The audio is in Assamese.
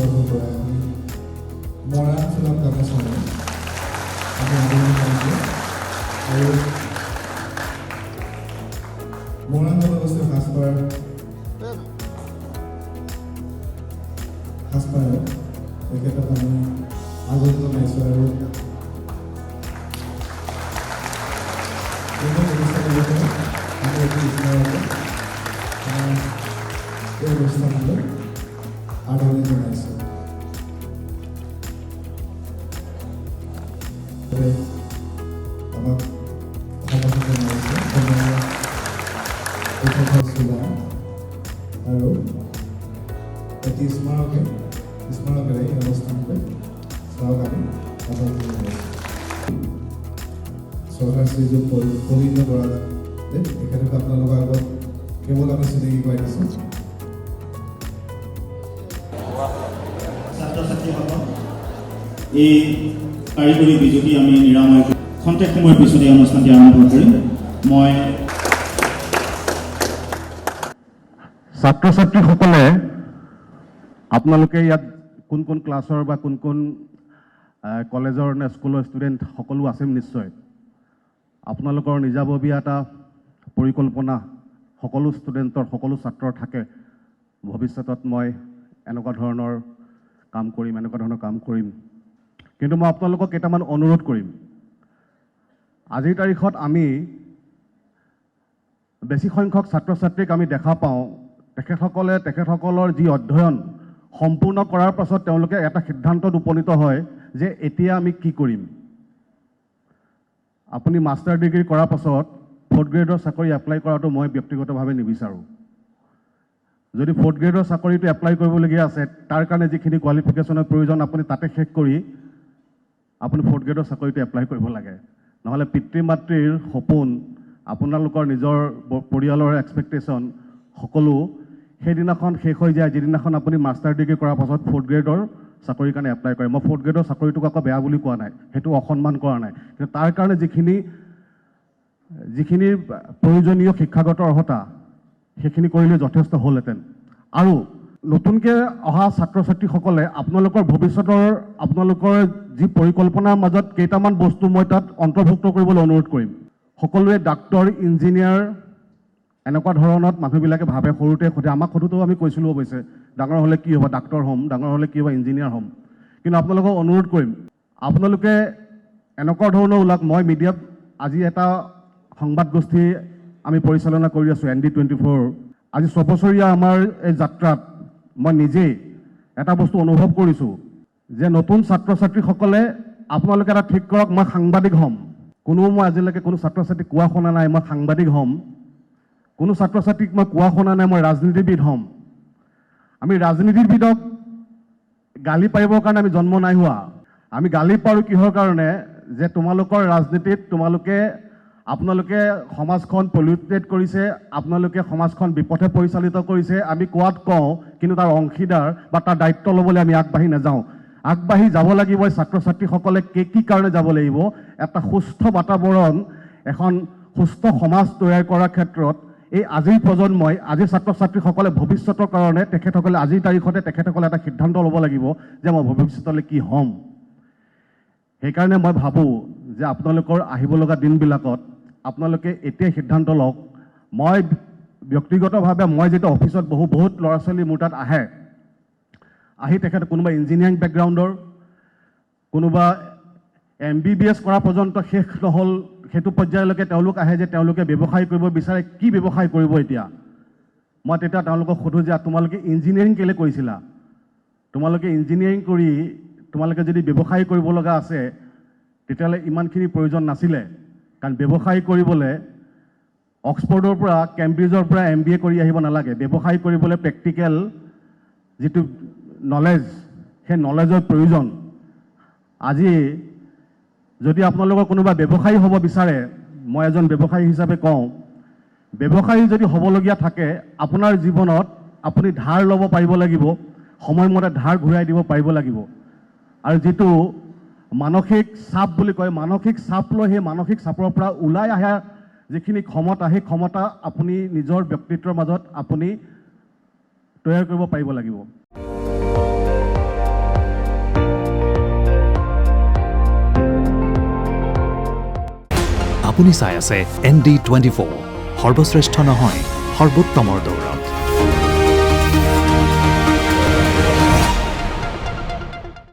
তৰফৰ পৰা মৰাণ ফিল্ম কামাচনে আমি আদৰণি জনাইছোঁ আৰু মৰাণ জনগোষ্ঠীৰ সাজপাৰ তেখেতক আমি আদৰণি জনাইছোঁ আৰু আমি অতি স্মৰণীয় এই অনুষ্ঠানলৈ আদৰণি জনাইছোঁ। আমাক সমৰ্থন জনাইছে আৰু এটি স্মাৰকেৰে এই অনুষ্ঠানটোলৈ চাওক আমি আদৰণি জনাইছোঁ। চৰকাৰ শ্ৰীযুত প্ৰবীণ বৰা তেখেতক আপোনালোকৰ আগত কেৱল আমি চিনাকি কৰাই দিছোঁ। ছাত্ৰ ছাত্ৰীসকল এই কাৰিকৰী বিজুতি আমি নিৰাময় খন্তেক সময়ৰ পিছতে অনুষ্ঠানটি আৰম্ভ কৰিম। মই ছাত্ৰ ছাত্ৰীসকলে আপোনালোকে ইয়াত কোন কোন ক্লাছৰ বা কোন কোন কলেজৰ নে স্কুলৰ ষ্টুডেণ্ট সকলো আছে নিশ্চয়। আপোনালোকৰ নিজাববীয়া এটা পৰিকল্পনা সকলো ষ্টুডেণ্টৰ সকলো ছাত্ৰৰ থাকে ভৱিষ্যতত মই এনেকুৱা ধৰণৰ কাম কৰিম। কিন্তু মই আপোনালোকক কেইটামান অনুৰোধ কৰিম। আজিৰ তাৰিখত আমি বেছি সংখ্যক ছাত্ৰ ছাত্ৰীক আমি দেখা পাওঁ তেখেতসকলৰ যি অধ্যয়ন সম্পূৰ্ণ কৰাৰ পাছত তেওঁলোকে এটা সিদ্ধান্তত উপনীত হয় যে এতিয়া আমি কি কৰিম। আপুনি মাষ্টাৰ ডিগ্ৰী কৰাৰ পাছত 4th গ্ৰেডৰ চাকৰি এপ্লাই কৰাটো মই ব্যক্তিগতভাৱে নিবিচাৰোঁ। যদি 4th গ্ৰেডৰ চাকৰিটো এপ্লাই কৰিবলগীয়া আছে তাৰ কাৰণে যিখিনি কোৱালিফিকেশ্যনৰ প্ৰয়োজন আপুনি তাতে শেষ কৰি আপুনি 4th গ্ৰেডৰ চাকৰিটো এপ্লাই কৰিব লাগে। নহ'লে পিতৃ মাতৃৰ সপোন আপোনালোকৰ নিজৰ পৰিয়ালৰ এক্সপেক্টেশ্যন সকলো সেইদিনাখন শেষ হৈ যায় যিদিনাখন আপুনি মাষ্টাৰ ডিগ্ৰী কৰাৰ পাছত 4th গ্ৰেডৰ চাকৰিৰ কাৰণে এপ্লাই কৰে। মই 4th গ্ৰেডৰ চাকৰিটোক আকৌ বেয়া বুলি কোৱা নাই, সেইটো অসন্মান কৰা নাই, কিন্তু তাৰ কাৰণে যিখিনি প্ৰয়োজনীয় শিক্ষাগত অৰ্হতা সেইখিনি কৰিলে যথেষ্ট হ'লহেঁতেন। আৰু নতুনকৈ অহা ছাত্ৰ ছাত্ৰীসকলে আপোনালোকৰ ভৱিষ্যতৰ আপোনালোকৰ যি পৰিকল্পনাৰ মাজত কেইটামান বস্তু মই তাত অন্তৰ্ভুক্ত কৰিবলৈ অনুৰোধ কৰিম। সকলোৱে ডাক্তৰ ইঞ্জিনিয়াৰ এনেকুৱা ধৰণত মানুহবিলাকে ভাবে, সৰুতে সোধে, আমাক সোধোতেও আমি কৈছিলোঁ অৱশ্যে ডাঙৰ হ'লে কি হ'ব, ডাক্তৰ হ'ম, ডাঙৰ হ'লে কি হ'ব, ইঞ্জিনিয়াৰ হ'ম। কিন্তু আপোনালোকক অনুৰোধ কৰিম আপোনালোকে এনেকুৱা ধৰণৰ ওলাক। মই মিডিয়াত আজি এটা সংবাদ গোষ্ঠী আমি পৰিচালনা কৰি আছোঁ ND24। আজি 6 বছৰীয়া আমাৰ এই যাত্ৰাত মই নিজেই এটা বস্তু অনুভৱ কৰিছোঁ যে নতুন ছাত্ৰ ছাত্ৰীসকলে আপোনালোকে এটা ঠিক কৰক, মই সাংবাদিক হ'ম। মই আজিলৈকে কোনো ছাত্ৰ ছাত্ৰীক কোৱা শুনা নাই মই সাংবাদিক হ'ম। কোনো ছাত্ৰ ছাত্ৰীক মই কোৱা শুনা নাই মই ৰাজনীতিবিদ হ'ম। আমি ৰাজনীতিবিদক গালি পাৰিবৰ কাৰণে আমি জন্ম নাই হোৱা। আমি গালি পাৰোঁ কিহৰ কাৰণে যে তোমালোকৰ ৰাজনীতিত আপোনালোকে সমাজখন পলিউটেড কৰিছে, আপোনালোকে সমাজখন বিপথে পৰিচালিত কৰিছে। আমি কোৱাত কওঁ, কিন্তু তাৰ অংশীদাৰ বা তাৰ দায়িত্ব ল'বলৈ আমি আগবাঢ়ি নাযাওঁ। আগবাঢ়ি যাব লাগিব ছাত্ৰ ছাত্ৰীসকলে কি কাৰণে যাব লাগিব, এটা সুস্থ বাতাবৰণ, এখন সুস্থ সমাজ তৈয়াৰ কৰাৰ ক্ষেত্ৰত এই আজিৰ প্ৰজন্মই, আজিৰ ছাত্ৰ ছাত্ৰীসকলে ভৱিষ্যতৰ কাৰণে তেখেতসকলে আজিৰ তাৰিখতে তেখেতসকলে এটা সিদ্ধান্ত ল'ব লাগিব যে মই ভৱিষ্যতলৈ কি হ'ম। সেইকাৰণে মই ভাবোঁ যে আপোনালোকৰ আহিব লগা দিনবিলাকত আপোনালোকে এতিয়াই সিদ্ধান্ত লওক। মই ব্যক্তিগতভাৱে মই যেতিয়া অফিচত বহুত ল'ৰা ছোৱালী মোৰ তাত আহি তেখেত কোনোবা ইঞ্জিনিয়াৰিং বেকগ্ৰাউণ্ডৰ, কোনোবা MBBS কৰা পৰ্যন্ত শেষ নহ'ল সেইটো পৰ্যায়লৈকে তেওঁলোক আহে যে তেওঁলোকে ব্যৱসায় কৰিব বিচাৰে। কি ব্যৱসায় কৰিব এতিয়া? মই তেতিয়া তেওঁলোকক সোধোঁ যে তোমালোকে ইঞ্জিনিয়াৰিং কেলৈ কৰিছিলা? তোমালোকে ইঞ্জিনিয়াৰিং কৰি তোমালোকে যদি ব্যৱসায় কৰিব লগা আছে তেতিয়াহ'লে ইমানখিনি প্ৰয়োজন নাছিলে। কাৰণ ব্যৱসায় কৰিবলৈ অক্সফৰ্ডৰ পৰা কেম্ব্ৰিজৰ পৰা MBA কৰি আহিব নালাগে। ব্যৱসায় কৰিবলৈ প্ৰেক্টিকেল যিটো নলেজ সেই নলেজৰ প্ৰয়োজন। আজি যদি আপোনালোকৰ কোনোবা ব্যৱসায়ী হ'ব বিচাৰে, মই এজন ব্যৱসায়ী হিচাপে কওঁ, ব্যৱসায়ী যদি হ'বলগীয়া থাকে আপোনাৰ জীৱনত আপুনি ধাৰ ল'ব পাৰিব লাগিব, সময়মতে ধাৰ ঘূৰাই দিব পাৰিব লাগিব। আৰু যিটো মানসিক চাপ বুলি কয়, মানসিক চাপ লৈ সেই মানসিক চাপৰ পৰা ওলাই অহা যিখিনি ক্ষমতা, সেই ক্ষমতা আপুনি নিজৰ ব্যক্তিত্বৰ মাজত আপুনি তৈয়াৰ কৰিব পাৰিব লাগিব। আপুনি চাই আছে ND24 সৰ্বশ্ৰেষ্ঠ নহয় সৰ্বোত্তমৰ দৌৰত।